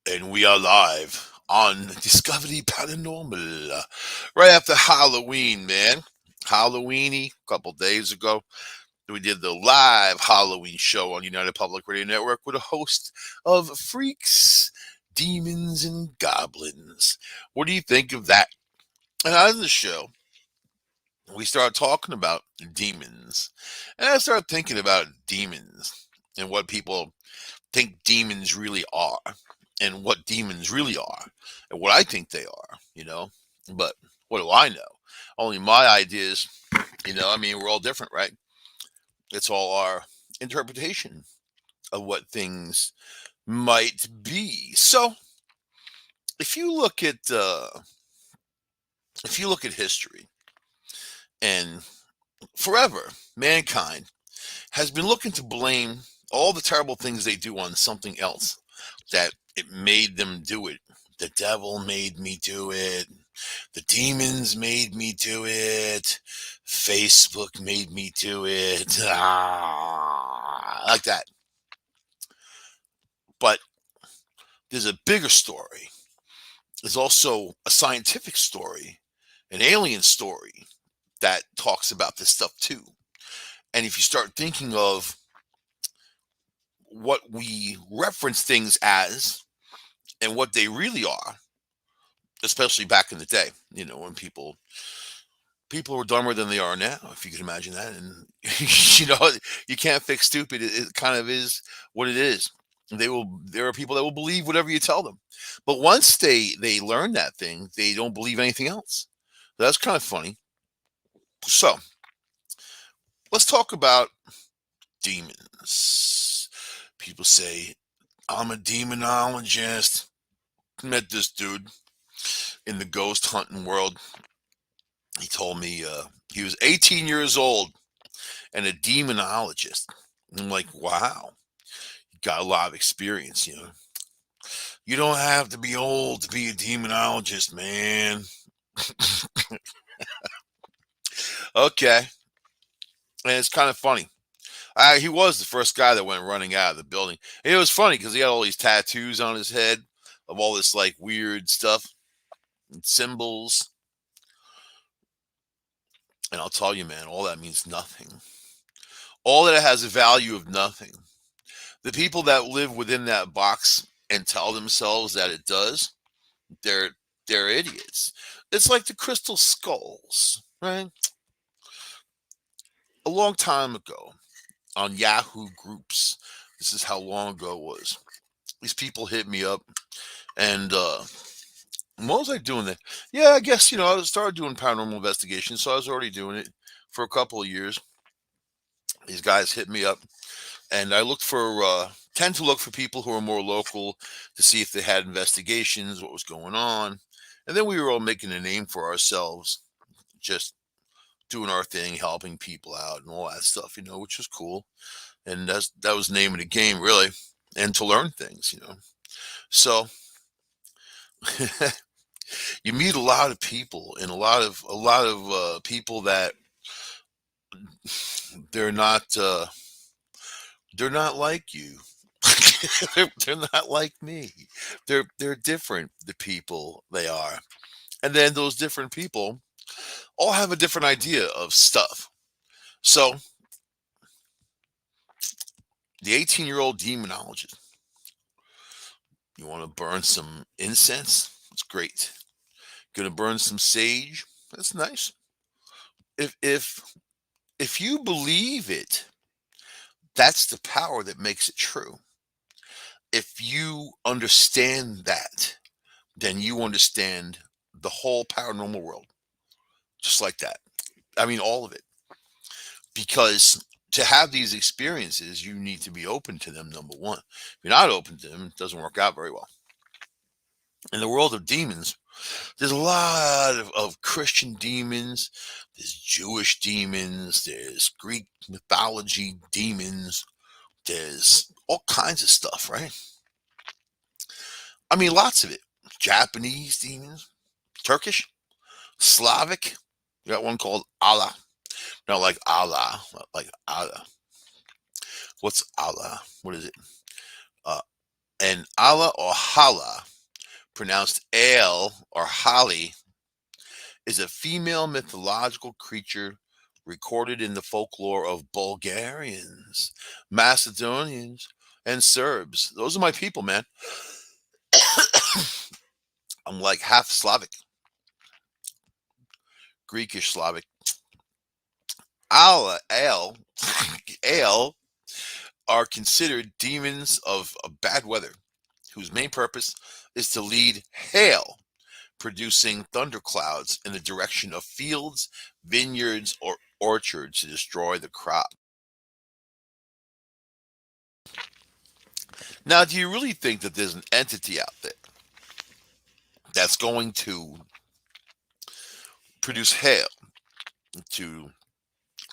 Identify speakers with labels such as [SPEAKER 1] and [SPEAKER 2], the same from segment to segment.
[SPEAKER 1] And we are live on Discovery Paranormal. Right after Halloween, man. Halloweeny, a couple days ago. We did the live Halloween show on United Public Radio Network with a host of freaks, demons, and goblins. What do you think of that? And on the show, we started talking about demons. And I started thinking about demons and what people think demons really are and what demons really are and what I think they are, But what do I know? Only my ideas, I mean, we're all different, right? It's all our interpretation of what things might be. So if you look at history and forever, mankind has been looking to blame all the terrible things they do on something else that it made them do it. The devil made me do it. The demons made me do it. Facebook made me do it. Like that. But there's a bigger story. There's also a scientific story, an alien story that talks about this stuff too. And if you start thinking of what we reference things as and what they really are, especially back in the day, when people were dumber than they are now, if you can imagine that. And you can't fix stupid. It kind of is what it is. There are people that will believe whatever you tell them. But once they learn that thing, they don't believe anything else. That's kind of funny. So let's talk about demons. People say, I'm a demonologist. Met this dude in the ghost hunting world. He told me he was 18 years old and a demonologist. I'm like, wow, you got a lot of experience. You don't have to be old to be a demonologist, man. Okay. And it's kind of funny. He was the first guy that went running out of the building. And it was funny because he had all these tattoos on his head of all this like weird stuff and symbols. And I'll tell you, man, all that means nothing. All that has a value of nothing. The people that live within that box and tell themselves that it does, they're they're idiots. It's like the crystal skulls, right? A long time ago on Yahoo groups, this is how long ago it was. These people hit me up and what was I doing there? Yeah, I guess I started doing paranormal investigations, so I was already doing it for a couple of years. These guys hit me up and I looked for tend to look for people who are more local to see if they had investigations, what was going on, and then we were all making a name for ourselves, just doing our thing, helping people out and all that stuff, which was cool, and that was the name of the game, really, and to learn things. So you meet a lot of people and a lot of people that they're not. They're not like you. they're not like me. They're different. The people they are, and then those different people all have a different idea of stuff. So the 18-year-old demonologist, you want to burn some incense? That's great. Gonna burn some sage? That's nice. If you believe it, that's the power that makes it true. If you understand that, then you understand the whole paranormal world, just like that. I mean, all of it. Because to have these experiences, you need to be open to them, number one. If you're not open to them, it doesn't work out very well. In the world of demons, there's a lot of Christian demons, there's Jewish demons, there's Greek mythology demons, there's all kinds of stuff, right? I mean, lots of it. Japanese demons, Turkish, Slavic. You got one called Allah. Not like Allah, like Allah. What's Allah? What is it? Uh, And Allah or Hala, pronounced Ale or Hali, is a female mythological creature recorded in the folklore of Bulgarians, Macedonians, and Serbs. Those are my people, man. I'm like half Slavic, Greekish Slavic. Ale, Ale are considered demons of bad weather, whose main purpose is to lead hail, producing thunderclouds in the direction of fields, vineyards, or orchards to destroy the crop. Now, do you really think that there's an entity out there that's going to produce hail to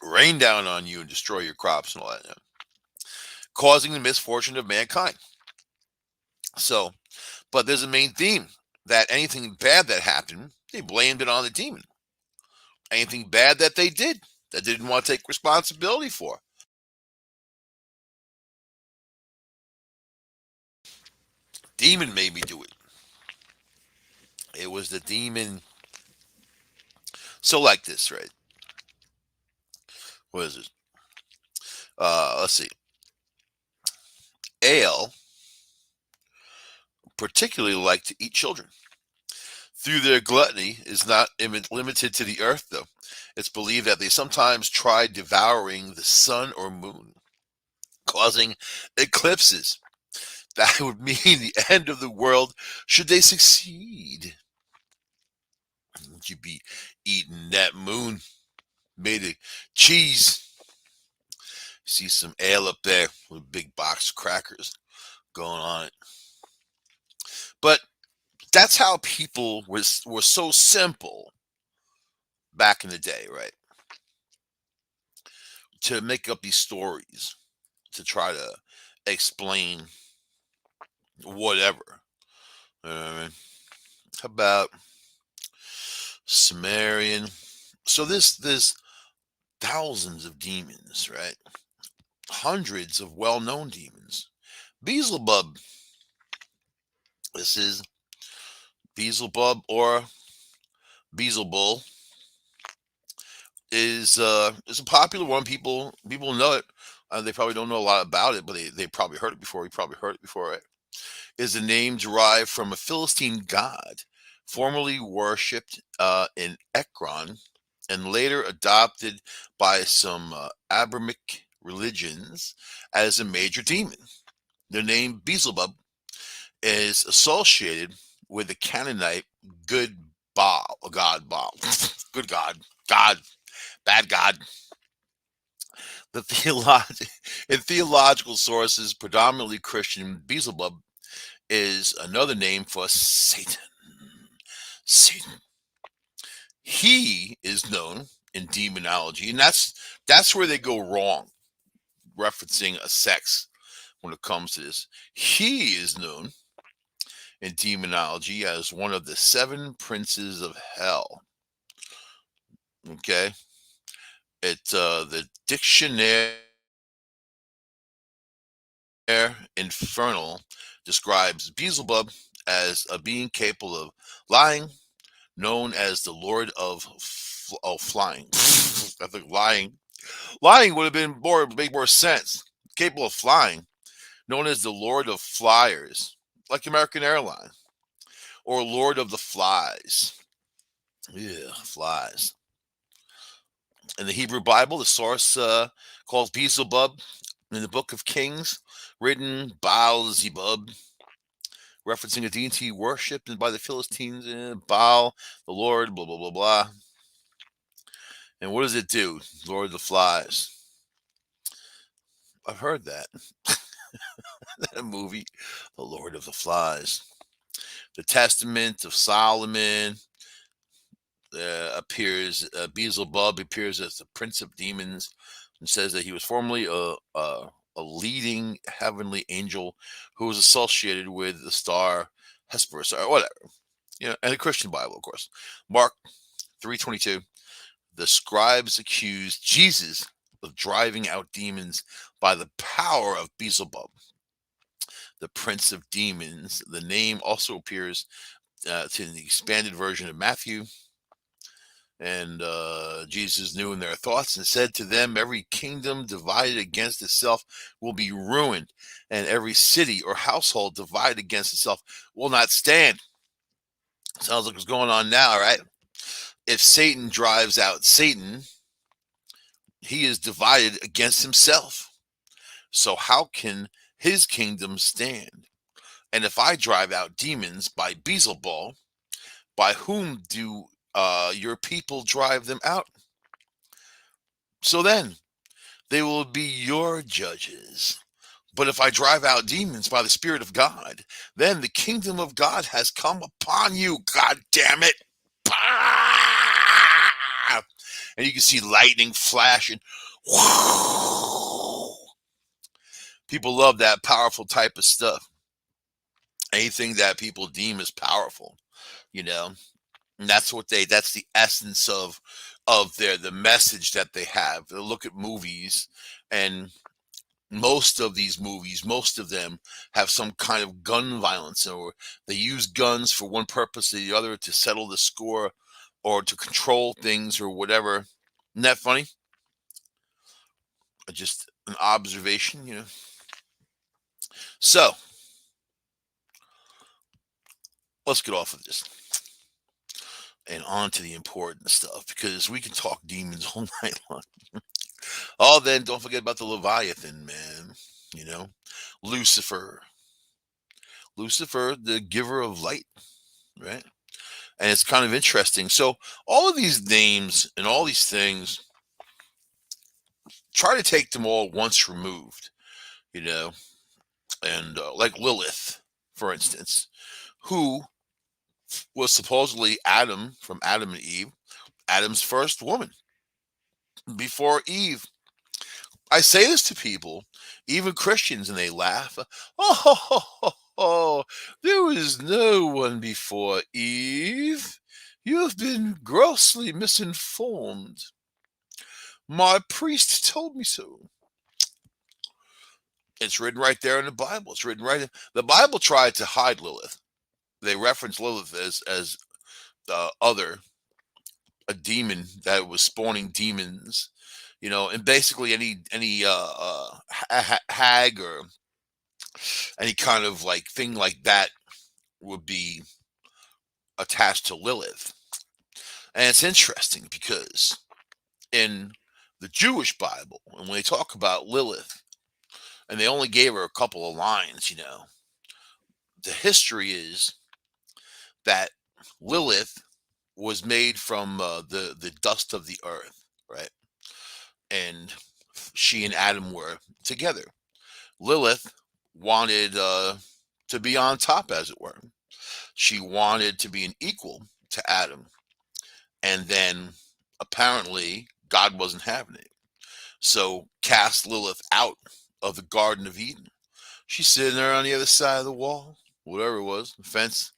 [SPEAKER 1] rain down on you and destroy your crops and all that, causing the misfortune of mankind? So, but there's a main theme that anything bad that happened, they blamed it on the demon. Anything bad that they did, that they didn't want to take responsibility for, demon made me do it. It was the demon. So, like this, right? What is it? Let's see. Ale particularly like to eat children. Through their gluttony is not limited to the earth, though. It's believed that they sometimes try devouring the sun or moon, causing eclipses. That would mean the end of the world should they succeed. You'd be eating that moon made of cheese. See some ale up there with a big box of crackers going on it. But that's how people were so simple back in the day, right? To make up these stories to try to explain whatever. You know what I mean? How about Sumerian? So there's thousands of demons, right? Hundreds of well-known demons. Beelzebub. This is Beelzebub or Beelzebul is a popular one. People know it. They probably don't know a lot about it, but they probably heard it before. You probably heard it before, right? Is a name derived from a Philistine god formerly worshipped in Ekron and later adopted by some Abrahamic religions as a major demon. The name Beelzebub is associated with the Canaanite good Baal, god Baal, good God, bad God. The in theological sources, predominantly Christian, Beelzebub is another name for Satan. Satan. He is known in demonology, and that's where they go wrong, referencing a sex when it comes to this. He is known in demonology as one of the seven princes of hell. Okay, the dictionary infernal describes Beelzebub as a being capable of lying, known as the Lord of flying. I think lying would have been make more sense. Capable of flying, known as the Lord of Flyers, like American Airlines, or Lord of the Flies. Yeah, flies. In the Hebrew Bible, the source calls Beelzebub in the Book of Kings, written Baal Zebub, referencing a deity worshipped by the Philistines, Baal, the Lord, blah, blah, blah, blah. And what does it do? Lord of the Flies. I've heard that. That movie, The Lord of the Flies. The Testament of Solomon Beelzebub appears as the prince of demons and says that he was formerly a leading heavenly angel who was associated with the star Hesperus or whatever. And the Christian Bible, of course. Mark 3:22. The scribes accused Jesus of driving out demons by the power of Beelzebub. the prince of demons. The name also appears to the expanded version of Matthew. And Jesus knew in their thoughts and said to them, every kingdom divided against itself will be ruined, and every city or household divided against itself will not stand. Sounds like what's going on now, right? If Satan drives out Satan, he is divided against himself. So how can his kingdom stand? And if I drive out demons by Beelzebul, by whom do your people drive them out? So then they will be your judges. But if I drive out demons by the Spirit of God, then the kingdom of God has come upon you. God damn it. Bah! And you can see lightning flashing. People love that powerful type of stuff. Anything that people deem as powerful, you know. And that's the essence of the message that they have. They look at movies, and most of them have some kind of gun violence, or they use guns for one purpose or the other, to settle the score or to control things or whatever. Isn't that funny? Just an observation, you know. So let's get off of this and on to the important stuff, because we can talk demons all night long. Oh, then don't forget about the Leviathan, man. You know, Lucifer. Lucifer, the giver of light, right? And it's kind of interesting. So all of these names and all these things, try to take them all once removed, you know, and like Lilith, for instance, who was supposedly Adam, from Adam and Eve, Adam's first woman before Eve. I say this to people, even Christians, and they laugh. Oh, there was no one before Eve. You have been grossly misinformed. My priest told me so. It's written right there in the Bible. It's written right in the Bible. Tried to hide Lilith. They reference Lilith as other, a demon that was spawning demons, you know, and basically any hag or any kind of like thing like that would be attached to Lilith. And it's interesting because in the Jewish Bible, and when they talk about Lilith, and they only gave her a couple of lines, you know, the history is that Lilith was made from the dust of the earth, right? And she and Adam were together. Lilith wanted to be on top, as it were. She wanted to be an equal to Adam. And then apparently God wasn't having it. So cast Lilith out of the Garden of Eden. She's sitting there on the other side of the wall, whatever it was, the fence.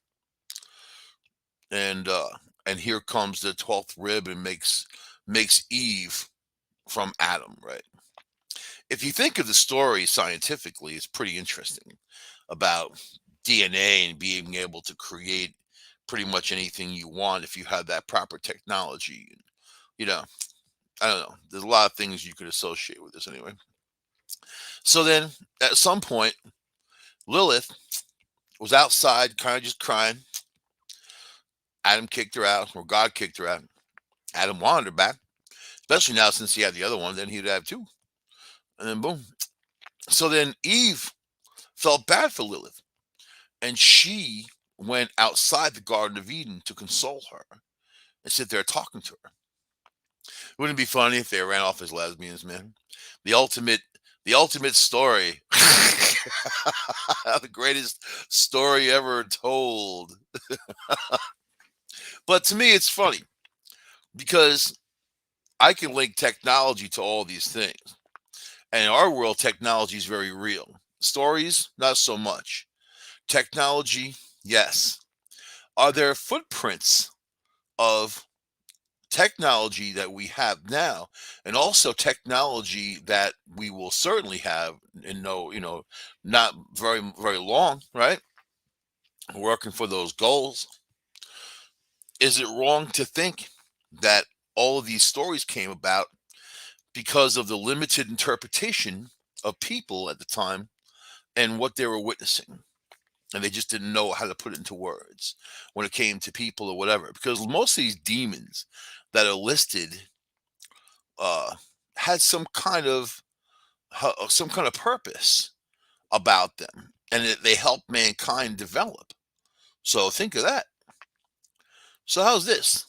[SPEAKER 1] And here comes the 12th rib and makes Eve from Adam, right? If you think of the story scientifically, it's pretty interesting about DNA and being able to create pretty much anything you want if you have that proper technology. You know, I don't know. There's a lot of things you could associate with this anyway. So then at some point, Lilith was outside, kind of just crying. Adam kicked her out, or God kicked her out. Adam wanted her back, especially now since he had the other one, then he'd have two. And then boom. So then Eve felt bad for Lilith, and she went outside the Garden of Eden to console her and sit there talking to her. Wouldn't it be funny if they ran off as lesbians, man? The ultimate, the ultimate story. The greatest story ever told. But to me, it's funny because I can link technology to all these things. And in our world, technology is very real. Stories, not so much. Technology, yes. Are there footprints of technology that we have now, and also technology that we will certainly have in not very long, right? Working for those goals. Is it wrong to think that all of these stories came about because of the limited interpretation of people at the time and what they were witnessing? And they just didn't know how to put it into words when it came to people or whatever. Because most of these demons that are listed uh, had some kind of purpose about them, and they helped mankind develop. So think of that. So how's this?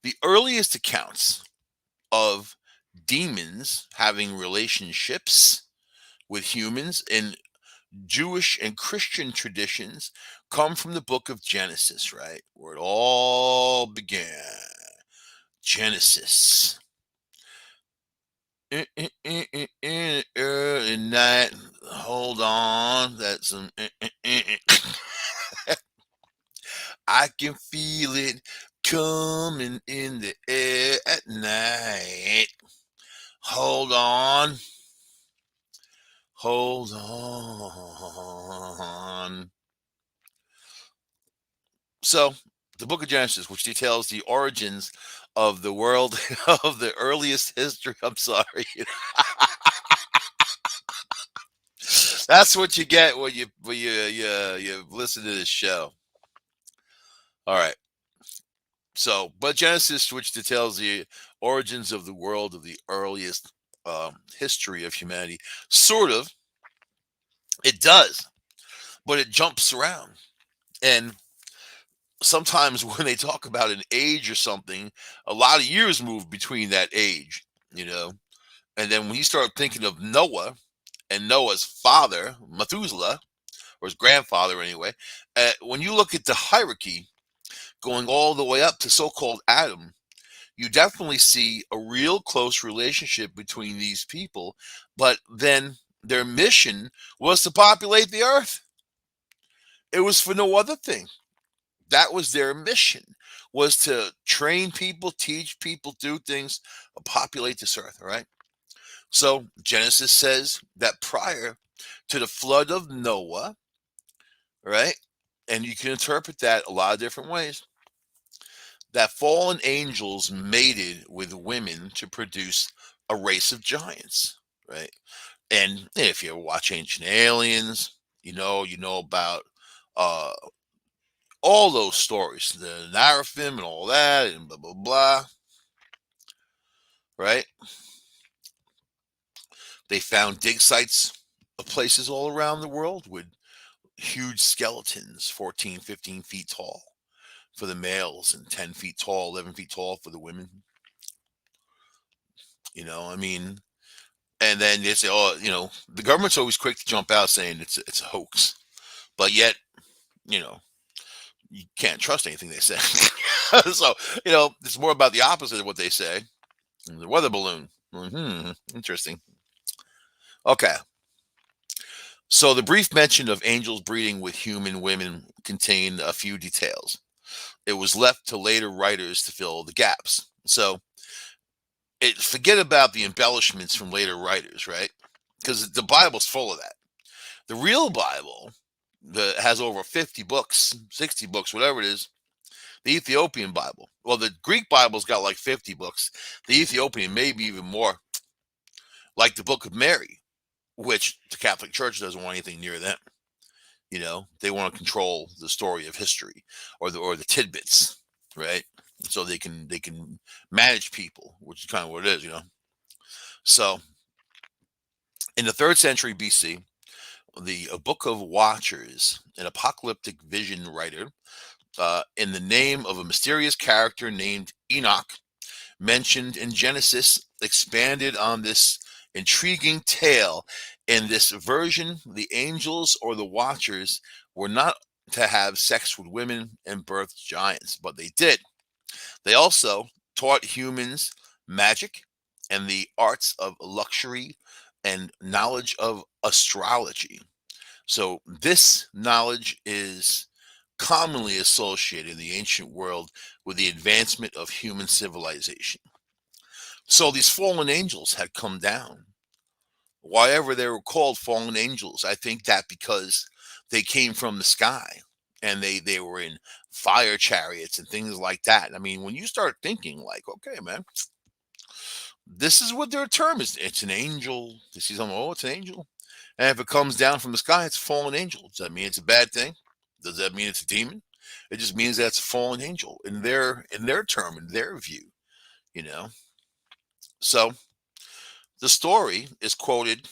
[SPEAKER 1] The earliest accounts of demons having relationships with humans in Jewish and Christian traditions come from the book of Genesis, right? Where it all began. Genesis. Early night. Hold on. That's some. I can feel it coming in the air at night. Hold on. Hold on. So, the book of Genesis, which details the origins of the world of the earliest history. I'm sorry. That's what you get when you listen to this show. All right. So, but Genesis, which details the origins of the world of the earliest history of humanity, sort of, it does, but it jumps around. And sometimes when they talk about an age or something, a lot of years move between that age, you know. And then when you start thinking of Noah and Noah's father, Methuselah, or his grandfather anyway, when you look at the hierarchy going all the way up to so-called Adam, you definitely see a real close relationship between these people. But then their mission was to populate the earth. It was for no other thing. That was their mission, was to train people, teach people, do things, populate this earth. All right. So Genesis says that prior to the flood of Noah, right? And you can interpret that a lot of different ways. That fallen angels mated with women to produce a race of giants, right? And if you ever watch Ancient Aliens, you know about uh, all those stories, the Narafim and all that, and blah blah blah, right? They found dig sites of places all around the world with huge skeletons, 14, 15 feet tall for the males and 10 feet tall, 11 feet tall for the women. I mean, and then they say, oh, the government's always quick to jump out saying it's a hoax, but yet, you know, you can't trust anything they say. So, it's more about the opposite of what they say. The weather balloon. Interesting. Okay. So the brief mention of angels breeding with human women contained a few details. It was left to later writers to fill the gaps. So forget about the embellishments from later writers, right? Because the Bible's full of that. The real Bible that has over 50 books, 60 books, whatever it is, the Ethiopian Bible. Well, the Greek Bible's got like 50 books. The Ethiopian, maybe even more, like the Book of Mary, which the Catholic Church doesn't want anything near them. They want to control the story of history or the tidbits, right? So they can manage people, which is kind of what it is. So in the 3rd century BC, the Book of Watchers, an apocalyptic vision writer, in the name of a mysterious character named Enoch, mentioned in Genesis, expanded on this intriguing tale. In this version, the angels or the watchers were not to have sex with women and birth giants, but they did. They also taught humans magic and the arts of luxury and knowledge of astrology. So this knowledge is commonly associated in the ancient world with the advancement of human civilization. So these fallen angels had come down. Why ever they were called fallen angels, I think that because they came from the sky and they were in fire chariots and things like that. I mean, when you start thinking like, okay, man, this is what their term is. It's an angel. You see something, oh, it's an angel. And if it comes down from the sky, it's a fallen angel. Does that mean it's a bad thing? Does that mean it's a demon? It just means that it's a fallen angel in their term, in their view, you know. So the story is quoted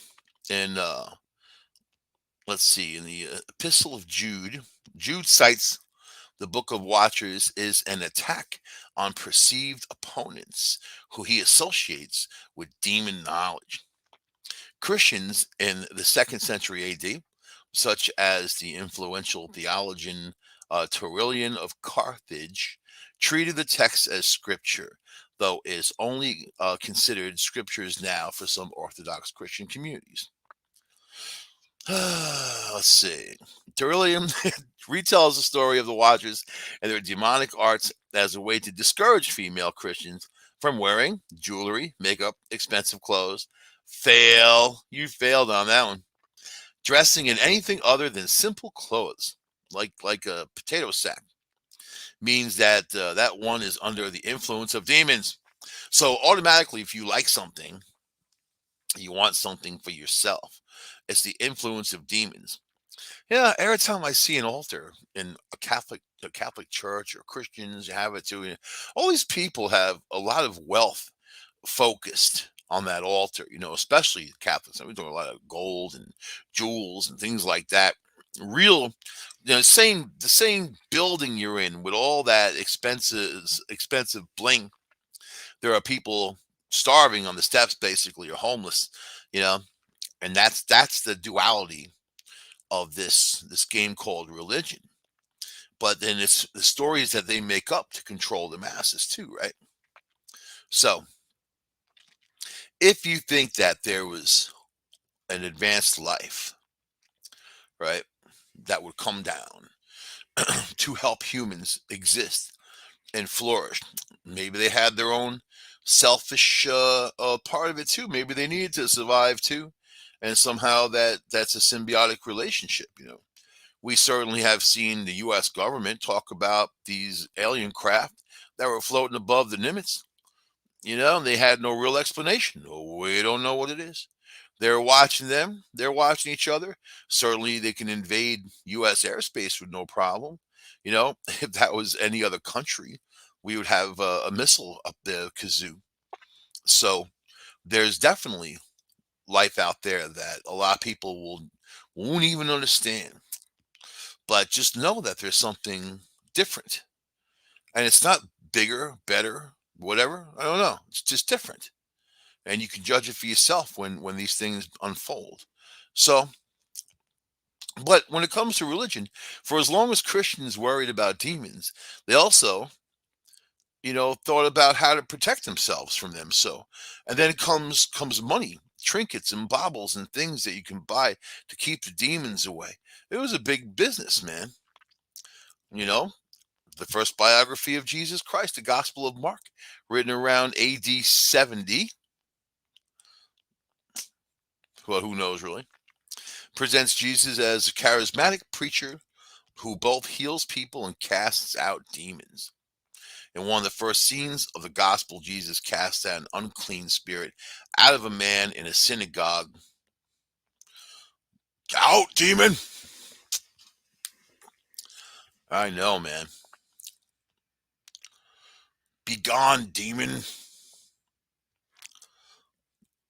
[SPEAKER 1] in let's see, in the Epistle of Jude. Jude cites the Book of Watchers is an attack on perceived opponents who he associates with demon knowledge. Christians in the second century AD, such as the influential theologian Tertullian of Carthage, treated the text as scripture, though it is only considered scriptures now for some Orthodox Christian communities. Let's see. Tertullian retells the story of the Watchers and their demonic arts as a way to discourage female Christians from wearing jewelry, makeup, expensive clothes. Fail. You failed on that one. Dressing in anything other than simple clothes, like a potato sack, means that that one is under the influence of demons. So automatically, if you like something, you want something for yourself. It's the influence of demons. Yeah, every time I see an altar in a Catholic church or Christians have it too, all these people have a lot of wealth focused on that altar, especially Catholics. We're doing a lot of gold and jewels and things like that. Real, the same building you're in with all that expensive bling. There are people starving on the steps, basically, or homeless, you know, and that's the duality of this game called religion. But then it's the stories that they make up to control the masses too, right? So if you think that there was an advanced life, right, that would come down to help humans exist and flourish, maybe they had their own selfish part of it too. Maybe they needed to survive too, and somehow that's a symbiotic relationship. We certainly have seen the U.S. government talk about these alien craft that were floating above the limits. They had no real explanation. No, we don't know what it is. They're watching them. They're watching each other. Certainly, they can invade U.S. airspace with no problem. If that was any other country, we would have a missile up the kazoo. So there's definitely life out there that a lot of people won't even understand. But just know that there's something different, and it's not bigger, better, whatever. I don't know. It's just different, and you can judge it for yourself when these things unfold. So, but when it comes to religion, for as long as Christians worried about demons, they also, thought about how to protect themselves from them. So, and then comes money, trinkets and baubles and things that you can buy to keep the demons away. It was a big business, man. You know, the first biography of Jesus Christ, the Gospel of Mark, written around AD 70. Well, who knows really? Presents Jesus as a charismatic preacher who both heals people and casts out demons. In one of the first scenes of the gospel, Jesus casts out an unclean spirit out of a man in a synagogue. Out, demon! I know, man. Be gone, demon.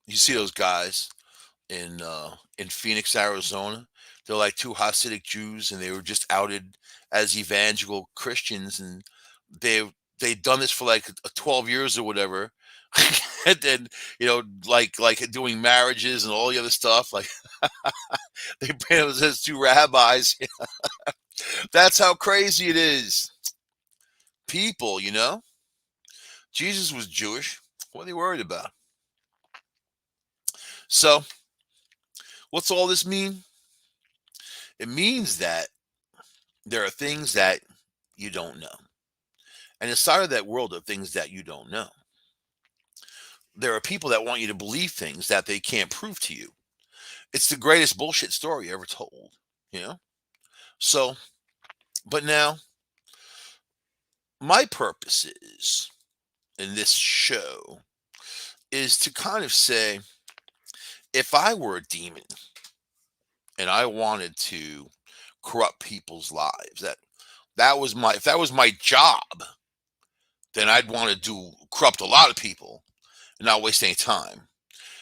[SPEAKER 1] You see those guys in Phoenix, Arizona? They're like two Hasidic Jews, and they were just outed as evangelical Christians, and they'd done this for like 12 years or whatever. And then like doing marriages and all the other stuff, like they bring it as two rabbis. That's how crazy it is. People, Jesus was Jewish. What are they worried about? So what's all this mean? It means that there are things that you don't know. And inside of that world of things that you don't know, there are people that want you to believe things that they can't prove to you. It's the greatest bullshit story ever told, you know? So, but now, my purpose is in this show is to kind of say, if I were a demon and I wanted to corrupt people's lives, that was my if that was my job, then I'd want to do corrupt a lot of people and not waste any time.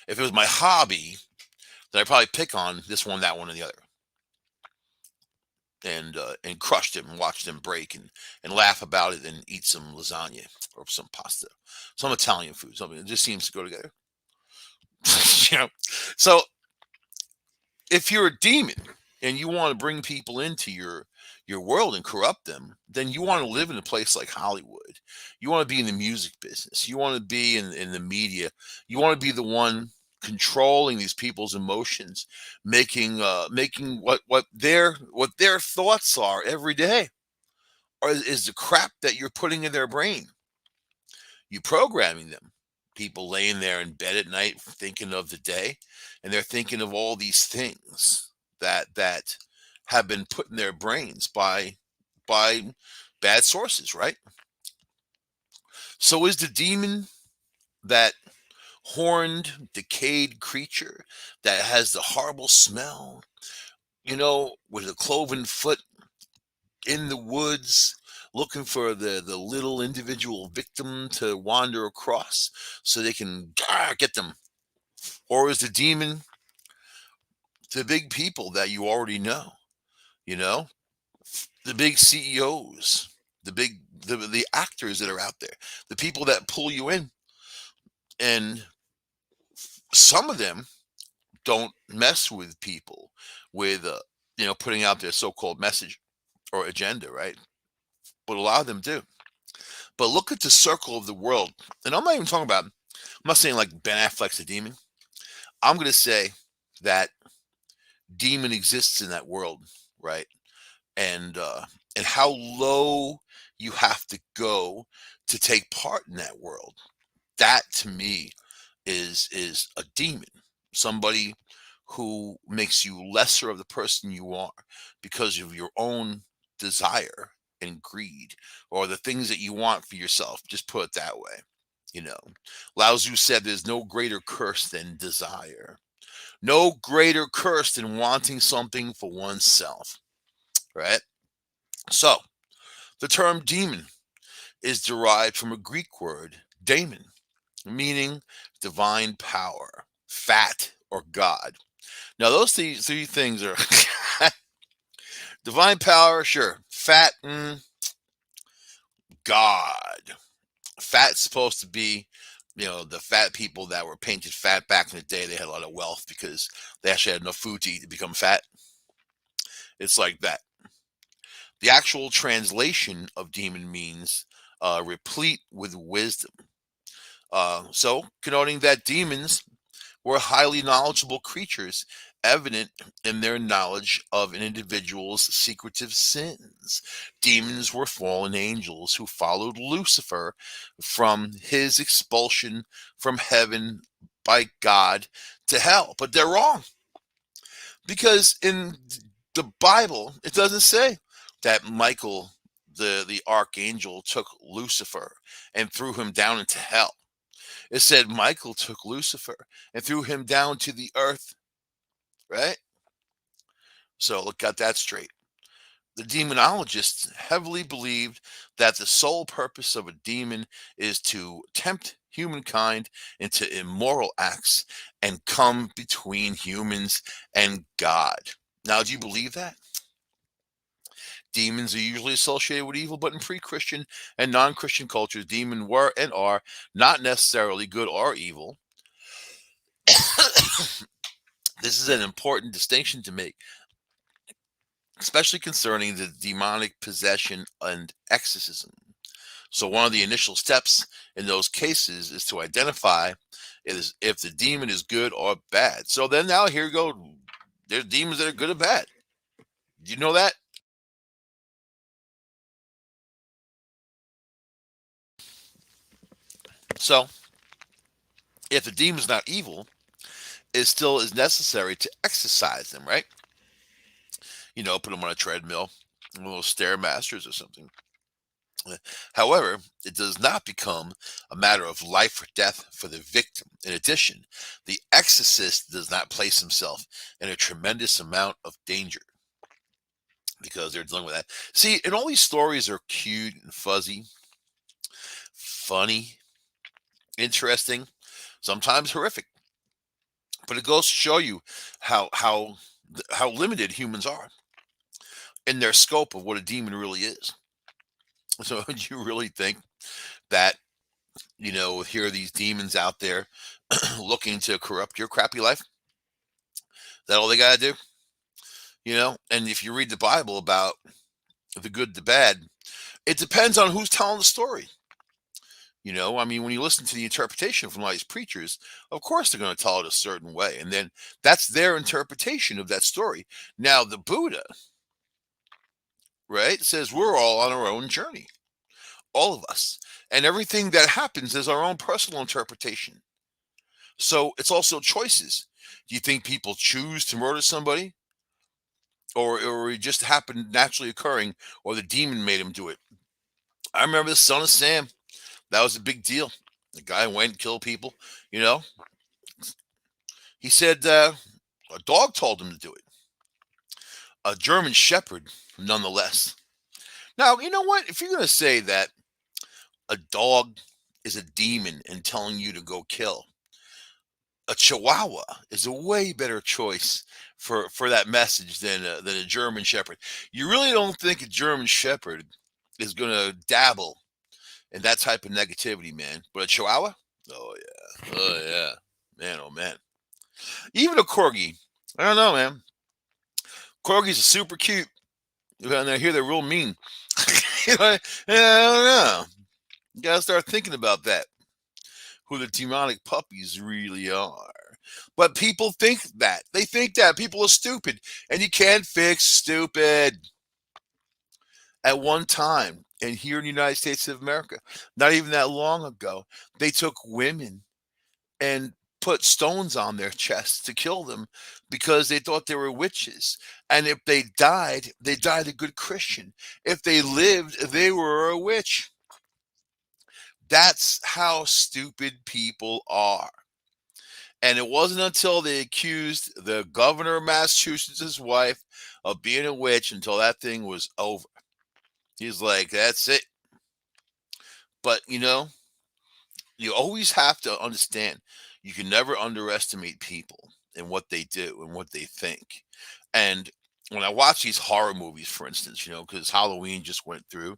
[SPEAKER 1] If it was my hobby, then I'd probably pick on this one, that one, and the other, and crush them and watch them break and laugh about it and eat some lasagna or some pasta, some Italian food, something that just seems to go together. you know, so if you're a demon and you want to bring people into your world and corrupt them, then you want to live in a place like Hollywood. You want to be in the music business. You want to be in the media. You want to be the one controlling these people's emotions, making what their thoughts are every day, or is the crap that you're putting in their brain. You programming them. People laying there in bed at night thinking of the day, and they're thinking of all these things that have been put in their brains by bad sources, right? So is the demon that horned, decayed creature that has the horrible smell, with a cloven foot in the woods, looking for the little individual victim to wander across so they can get them? Or is the demon the big people that you already know? You know, the big CEOs, the actors that are out there, the people that pull you in, and some of them don't mess with people with putting out their so-called message or agenda, right? But a lot of them do. But look at the circle of the world, and I'm not even talking about. I'm not saying like Ben Affleck's a demon. I'm going to say that demon exists in that world, right? And how low you have to go to take part in that world. That to me is a demon. Somebody who makes you lesser of the person you are because of your own desire and greed, or the things that you want for yourself. Just put it that way. You know, Lao Tzu said there's no greater curse than desire. No greater curse than wanting something for oneself, right? So, the term demon is derived from a Greek word, daemon, meaning divine power, fat, or God. Now, those three things are divine power, sure. Fat, God. Fat's supposed to be, the fat people that were painted fat back in the day. They had a lot of wealth because they actually had enough food to eat to become fat. It's like that. The actual translation of demon means replete with wisdom. So, connoting that demons were highly knowledgeable creatures, evident in their knowledge of an individual's secretive sins. Demons were fallen angels who followed Lucifer from his expulsion from heaven by God to hell. But they're wrong, because in the Bible, it doesn't say that Michael, the archangel, took Lucifer and threw him down into hell. It said Michael took Lucifer and threw him down to the earth, right? So look, got that straight. The demonologists heavily believed that the sole purpose of a demon is to tempt humankind into immoral acts and come between humans and God. Now, do you believe that? Demons are usually associated with evil, but in pre Christian and non Christian cultures, demons were and are not necessarily good or evil. This is an important distinction to make, especially concerning the demonic possession and exorcism. So, one of the initial steps in those cases is to identify if the demon is good or bad. So, then now here you go. There's demons that are good or bad. Do you know that? So if the demon's not evil, it still is necessary to exercise them, right? Put them on a treadmill, one of those stairmasters or something. However, it does not become a matter of life or death for the victim. In addition, the exorcist does not place himself in a tremendous amount of danger because they're dealing with that. See, and all these stories are cute and fuzzy, funny, interesting, sometimes horrific. But it goes to show you how limited humans are in their scope of what a demon really is. So do you really think that, here are these demons out there looking to corrupt your crappy life? Is that all they got to do? And if you read the Bible about the good, the bad, it depends on who's telling the story. I mean, when you listen to the interpretation from all these preachers, of course they're going to tell it a certain way. And then that's their interpretation of that story. Now, the Buddha, right, says we're all on our own journey, all of us. And everything that happens is our own personal interpretation. So it's also choices. Do you think people choose to murder somebody? Or it just happened naturally occurring, or the demon made him do it? I remember the son of Sam. That was a big deal. The guy went and killed people. You know, he said a dog told him to do it. A German Shepherd, nonetheless. Now, you know what? If you're going to say that a dog is a demon and telling you to go kill, a Chihuahua is a way better choice for that message than a German Shepherd. You really don't think a German Shepherd is going to dabble in that type of negativity, man? But a Chihuahua? Oh yeah, oh yeah, man, oh man. Even a Corgi, I don't know, man. Corgis are super cute, and I hear they're real mean. I don't know. You gotta start thinking about that. Who the demonic puppies really are. But people think that. They think that people are stupid, and you can't fix stupid. At one time, and here in the United States of America, not even that long ago, they took women and put stones on their chests to kill them because they thought they were witches. And if they died a good Christian. If they lived, they were a witch. That's how stupid people are. And it wasn't until they accused the governor of Massachusetts' wife of being a witch until that thing was over. He's like, that's it. But, you always have to understand you can never underestimate people and what they do and what they think. And when I watch these horror movies, for instance, because Halloween just went through,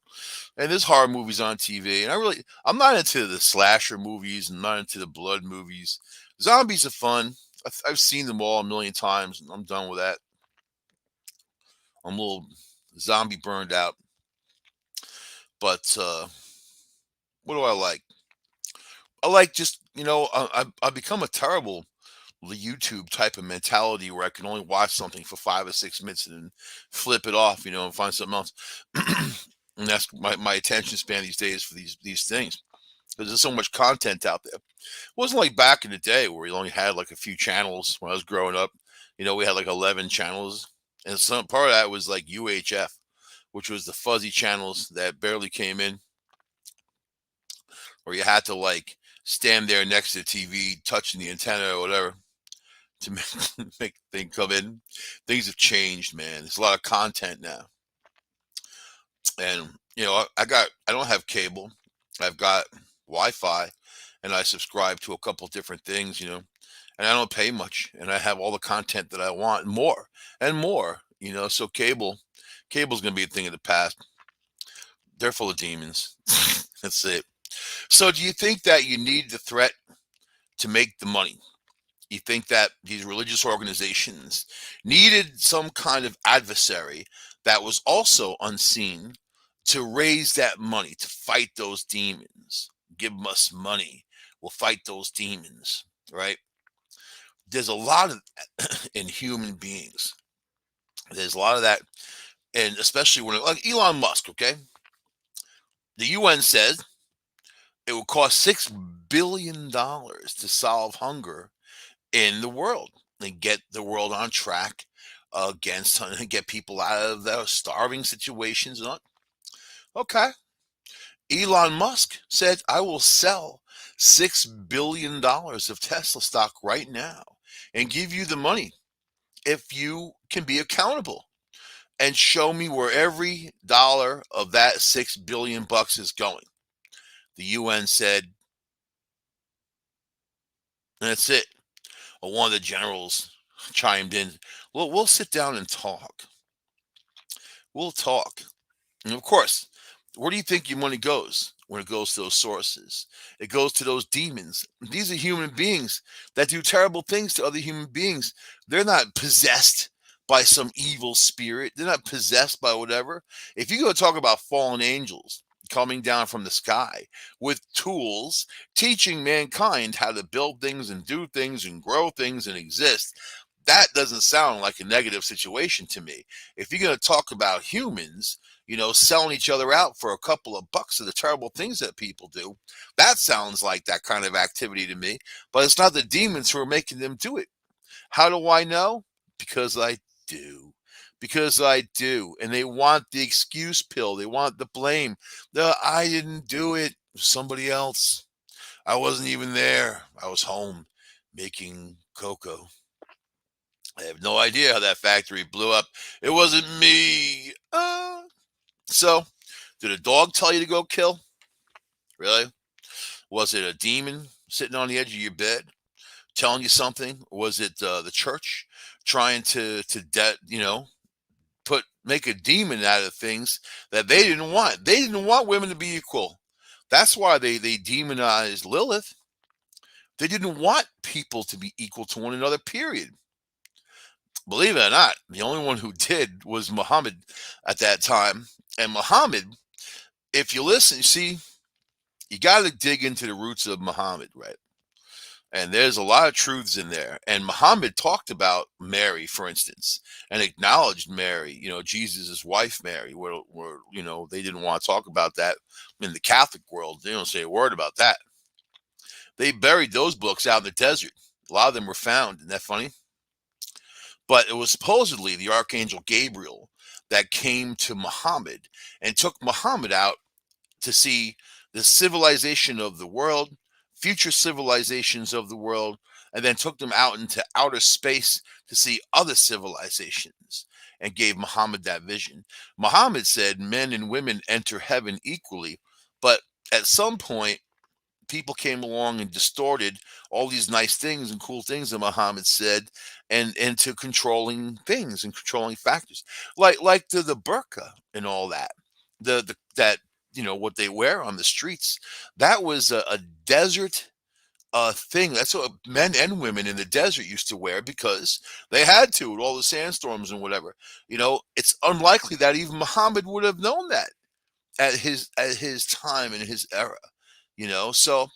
[SPEAKER 1] and there's horror movies on TV, and I'm not into the slasher movies, and not into the blood movies. Zombies are fun. I've seen them all a million times, and I'm done with that. I'm a little zombie burned out. But what do I like? I like just, I've become a terrible YouTube type of mentality where I can only watch something for 5 or 6 minutes and then flip it off, and find something else. And that's my attention span these days for these things, because there's so much content out there. It wasn't like back in the day where we only had like a few channels when I was growing up. We had like 11 channels, and some part of that was like UHF, which was the fuzzy channels that barely came in, or you had to like stand there next to the TV, touching the antenna or whatever to make the thing come in. Things have changed, man. There's a lot of content now, and I don't have cable. I've got Wi-Fi, and I subscribe to a couple different things, and I don't pay much, and I have all the content that I want and more and more. So cable's gonna be a thing of the past. They're full of demons. That's it. So, do you think that you need the threat to make the money? You think that these religious organizations needed some kind of adversary that was also unseen to raise that money, to fight those demons? Give us money, we'll fight those demons, right? There's a lot of that in human beings. There's a lot of that, and especially when, like Elon Musk, okay? The UN says it will cost $6 billion to solve hunger in the world and get the world on track against and get people out of the starving situations. Okay. Elon Musk said, I will sell $6 billion of Tesla stock right now and give you the money if you can be accountable and show me where every dollar of that 6 billion bucks is going. The UN said, that's it. Well, one of the generals chimed in, well, we'll sit down and talk. We'll talk. And of course, where do you think your money goes when it goes to those sources? It goes to those demons. These are human beings that do terrible things to other human beings. They're not possessed by some evil spirit. They're not possessed by whatever. If you go talk about fallen angels coming down from the sky with tools, teaching mankind how to build things and do things and grow things and exist, that doesn't sound like a negative situation to me. If you're going to talk about humans, selling each other out for a couple of bucks of the terrible things that people do, that sounds like that kind of activity to me. But it's not the demons who are making them do it. How do I know? Because I do. Because I do. And they want the excuse pill. They want the blame. I didn't do it. It was somebody else. I wasn't even there. I was home making cocoa. I have no idea how that factory blew up. It wasn't me. So, did a dog tell you to go kill? Really? Was it a demon sitting on the edge of your bed telling you something? Was it the church trying to make a demon out of things that they didn't want? They didn't want women to be equal. That's why they demonized Lilith. They didn't want people to be equal to one another, period. Believe it or not, the only one who did was Muhammad at that time. And Muhammad, if you listen, see, you got to dig into the roots of Muhammad, right? And there's a lot of truths in there. And Muhammad talked about Mary, for instance, and acknowledged Mary, Jesus' wife, Mary, where they didn't want to talk about that in the Catholic world. They don't say a word about that. They buried those books out in the desert. A lot of them were found. Isn't that funny? But it was supposedly the Archangel Gabriel that came to Muhammad and took Muhammad out to see the civilization of the world, future civilizations of the world, and then took them out into outer space to see other civilizations and gave Muhammad that vision. Muhammad said men and women enter heaven equally, but at some point, people came along and distorted all these nice things and cool things that Muhammad said and into controlling things and controlling factors like the burqa and all that the that what they wear on the streets. That was a desert thing. That's what men and women in the desert used to wear because they had to with all the sandstorms and whatever. It's unlikely that even Muhammad would have known that at his time and his era. So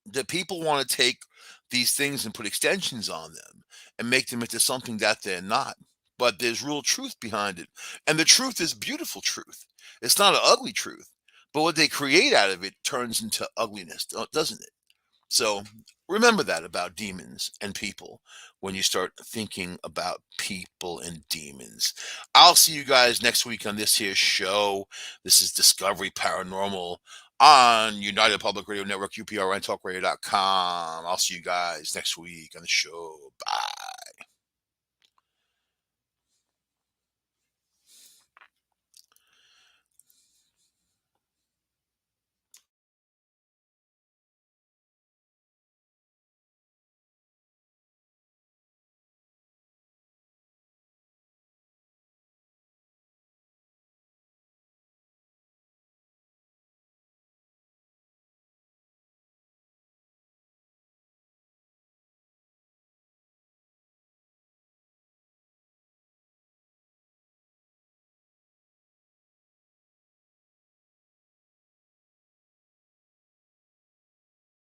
[SPEAKER 1] the people want to take these things and put extensions on them and make them into something that they're not. But there's real truth behind it. And the truth is beautiful truth. It's not an ugly truth. But what they create out of it turns into ugliness, doesn't it? So remember that about demons and people when you start thinking about people and demons. I'll see you guys next week on this here show. This is Discovery Paranormal on United Public Radio Network, UPRNTalkradio.com. I'll see you guys next week on the show. Bye.